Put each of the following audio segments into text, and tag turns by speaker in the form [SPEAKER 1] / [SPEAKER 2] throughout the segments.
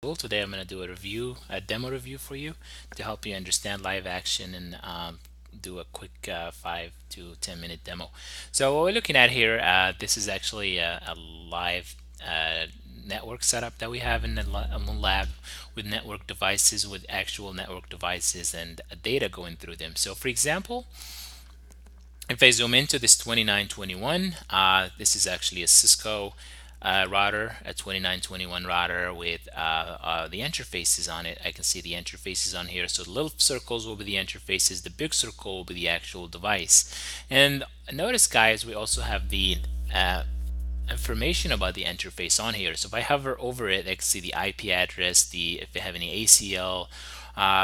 [SPEAKER 1] Today I'm going to do a demo review for you to help you understand live action and do a quick 5 to 10 minute demo. So what we're looking at here, this is actually a live network setup that we have in the lab with network devices, with actual network devices and data going through them. So for example, if I zoom into this 2921, this is actually a Cisco router, a 2921 router with the interfaces on it. I can see the interfaces on here. So the little circles will be the interfaces, the big circle will be the actual device. And notice, guys, we also have the information about the interface on here. So if I hover over it, I can see the IP address, if they have any ACL,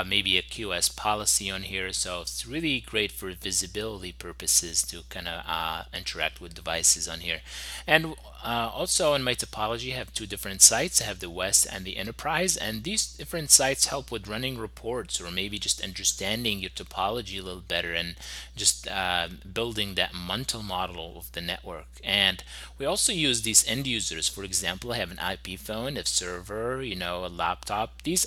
[SPEAKER 1] maybe a QoS policy on here. So it's really great for visibility purposes to kind of interact with devices on here. And also in my topology, I have two different sites. I have the West and the Enterprise, and these different sites help with running reports or maybe just understanding your topology a little better and just building that mental model of the network. And we also use these end users. For example, I have an IP phone, a server, a laptop. These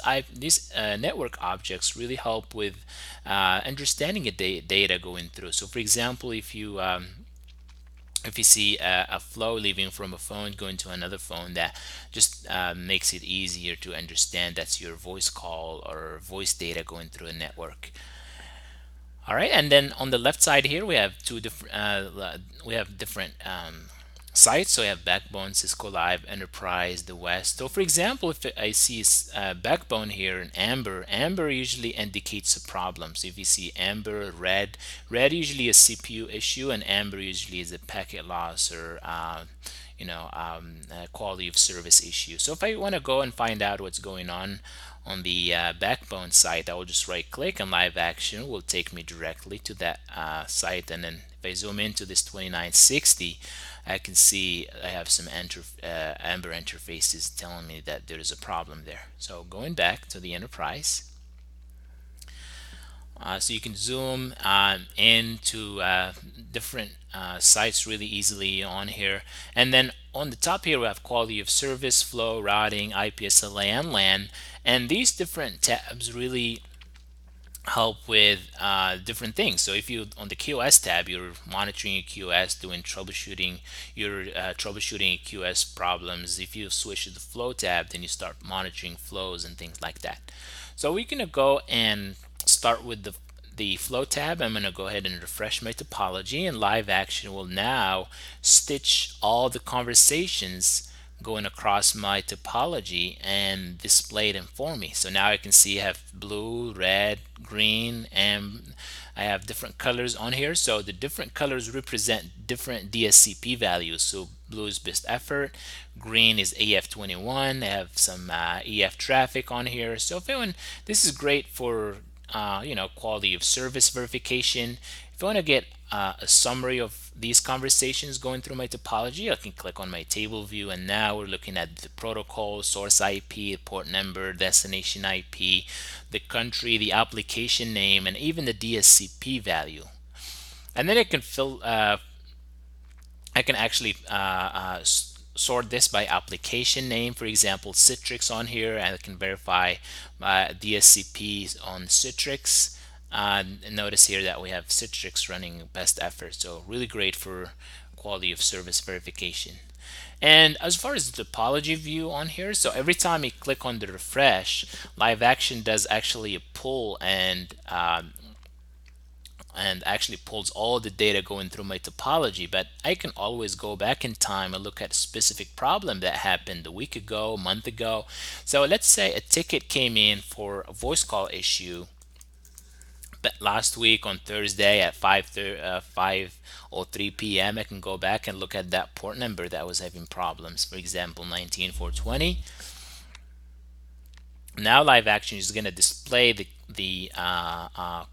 [SPEAKER 1] network objects really help with understanding the data going through. So for example, if you see a flow leaving from a phone going to another phone, that just makes it easier to understand that's your voice call or voice data going through a network. All right, and then on the left side here we have different sites. So we have Backbone, Cisco Live, Enterprise, the West. So for example, if I see Backbone here in amber, amber usually indicates a problem. So if you see amber, red usually a CPU issue, and amber usually is a packet loss or quality of service issue. So if I want to go and find out what's going on the Backbone site, I will just right click, and live action will take me directly to that site. And then if I zoom into this 2960, I can see I have some amber interfaces telling me that there is a problem there. So going back to the Enterprise, so you can zoom into different sites really easily on here. And then on the top here we have quality of service, flow, routing, IPSLA, and LAN. And these different tabs really help with different things. So if you on the QoS tab, you're monitoring your QoS, doing troubleshooting, you're troubleshooting QoS problems. If you switch to the flow tab, then you start monitoring flows and things like that. So we're gonna go and start with the flow tab. I'm gonna go ahead and refresh my topology, and live action will now stitch all the conversations going across my topology and display them for me. So now I can see I have blue, red, green, and I have different colors on here. So the different colors represent different DSCP values. So blue is best effort, green is AF21. I have some EF traffic on here. So if anyone, this is great for quality of service verification. If I want to get a summary of these conversations going through my topology, I can click on my table view, and now we're looking at the protocol, source IP, port number, destination IP, the country, the application name, and even the DSCP value. And then I can actually sort this by application name. For example, Citrix on here, and I can verify DSCP on Citrix. Notice here that we have Citrix running best effort, so really great for quality of service verification. And as far as the topology view on here, so every time you click on the refresh, live action does actually a pull and actually pulls all the data going through my topology. But I can always go back in time and look at a specific problem that happened a week ago, a month ago. So let's say a ticket came in for a voice call issue, but last week on Thursday at 5:03 p.m. I can go back and look at that port number that was having problems. For example, 19420. Now live action is going to display the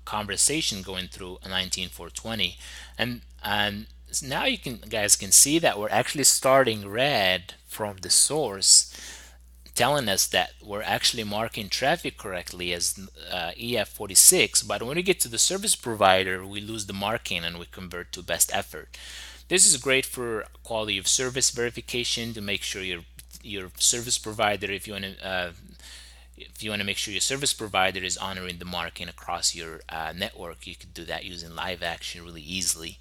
[SPEAKER 1] conversation going through 19420, and now you guys can see that we're actually starting red from the source, telling us that we're actually marking traffic correctly as EF46, but when we get to the service provider, we lose the marking and we convert to best effort. This is great for quality of service verification to make sure your service provider, if you want to make sure your service provider is honoring the marking across your network, you could do that using live action really easily.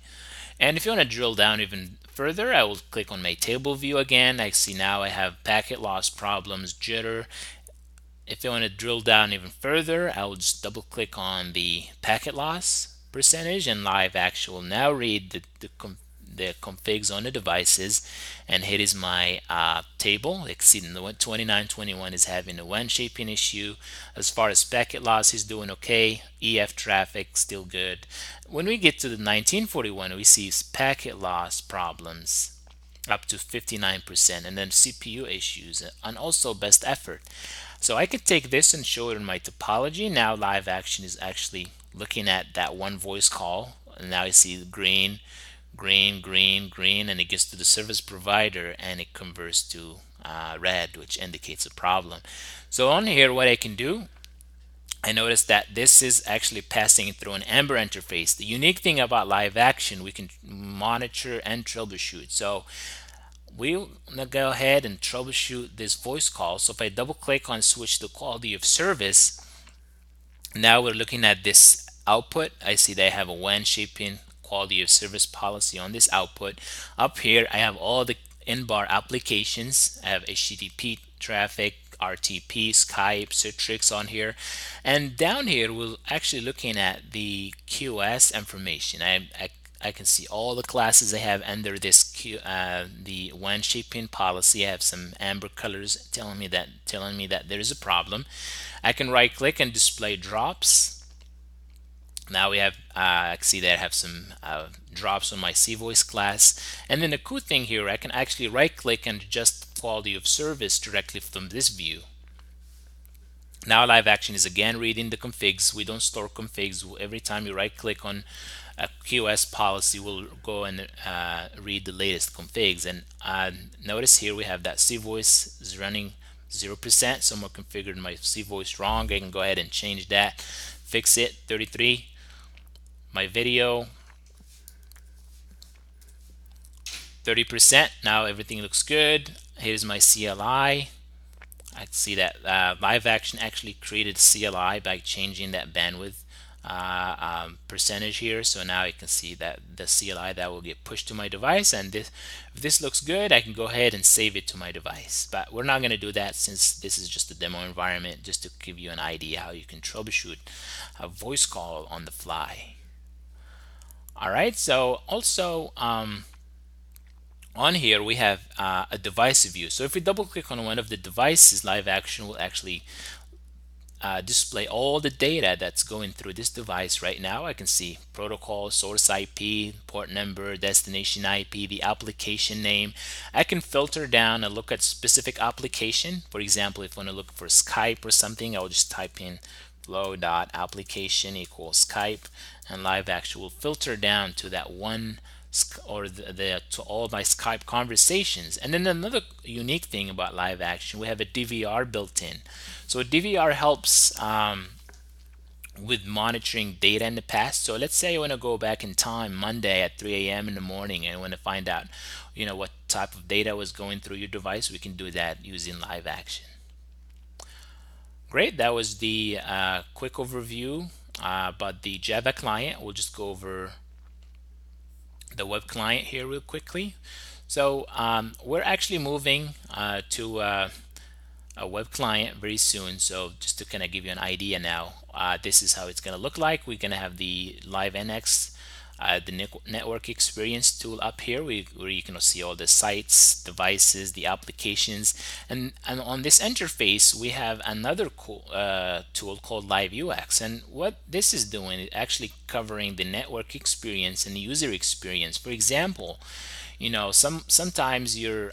[SPEAKER 1] And if you want to drill down even further, I will click on my table view again. I see now I have packet loss problems, jitter. If you want to drill down even further, I will just double click on the packet loss percentage, and live action will now read the configs on the devices, and here is my table exceeding the 2921 is having a WAN shaping issue. As far as packet loss is doing okay, EF traffic still good. When we get to the 1941, we see packet loss problems up to 59%, and then CPU issues and also best effort. So I could take this and show it in my topology. Now live action is actually looking at that one voice call, and now I see green, green, green, green, and it gets to the service provider and it converts to red, which indicates a problem. So on here, what I can do, I notice that this is actually passing through an Amber interface. The unique thing about live action, we can monitor and troubleshoot. So we'll go ahead and troubleshoot this voice call. So if I double click on switch to quality of service, now we're looking at this output. I see they have a WAN shaping quality of service policy on this output. Up here, I have all the in-bar applications. I have HTTP traffic, RTP, Skype, Citrix on here. And down here, we're actually looking at the QoS information. I can see all the classes I have under this the WAN shaping policy. I have some amber colors telling me that there is a problem. I can right click and display drops. Now we have I see that I have some drops on my C-Voice class. And then the cool thing here, I can actually right click and adjust quality of service directly from this view. Now live action is again reading the configs. We don't store configs. Every time you right click on a QoS policy, will go and read the latest configs. And notice here we have that C-Voice is running 0%. Someone configured my C-Voice wrong. I can go ahead and change that, fix it. 33. My video, 30%. Now everything looks good. Here's my CLI. I see that live action actually created CLI by changing that bandwidth percentage here. So now I can see that the CLI that will get pushed to my device, and if this looks good, I can go ahead and save it to my device. But we're not going to do that since this is just a demo environment, just to give you an idea how you can troubleshoot a voice call on the fly. All right, so also on here we have a device view. So if we double click on one of the devices, live action will actually display all the data that's going through this device right now. I can see protocol, source IP, port number, destination IP, the application name. I can filter down and look at specific application. For example, if I want to look for Skype or something, I'll just type in flow.application equals Skype, and live action will filter down to that one or to all my Skype conversations. And then another unique thing about live action, we have a DVR built in. So DVR helps with monitoring data in the past. So let's say I want to go back in time Monday at 3 a.m. in the morning and want to find out, what type of data was going through your device. We can do that using live action. Great, that was the quick overview about the Java client. We'll just go over the web client here real quickly. So we're actually moving to a web client very soon. So just to kind of give you an idea now, this is how it's going to look like. We're going to have the LiveNX, the network experience tool up here, where you can see all the sites, devices, the applications, and on this interface we have another cool tool called LiveUX. And what this is doing is actually covering the network experience and the user experience. For example, sometimes your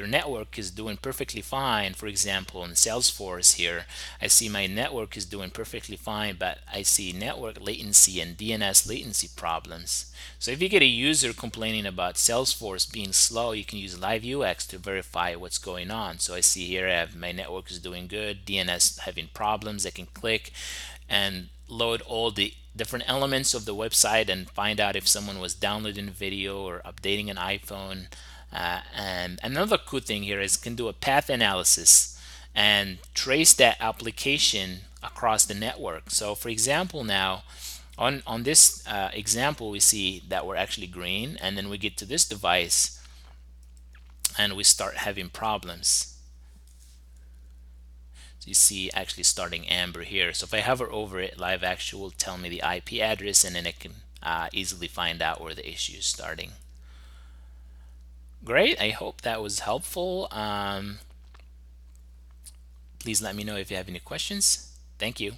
[SPEAKER 1] network is doing perfectly fine. For example, in Salesforce here, I see my network is doing perfectly fine, but I see network latency and DNS latency problems. So if you get a user complaining about Salesforce being slow, you can use LiveUX to verify what's going on. So I see here I have my network is doing good, DNS having problems. I can click and load all the different elements of the website and find out if someone was downloading a video or updating an iPhone And another cool thing here is can do a path analysis and trace that application across the network. So for example, now on this example, we see that we're actually green, and then we get to this device and we start having problems. So you see actually starting amber here. So if I hover over it, LiveX will tell me the IP address, and then I can easily find out where the issue is starting. Great, I hope that was helpful. Please let me know if you have any questions. Thank you.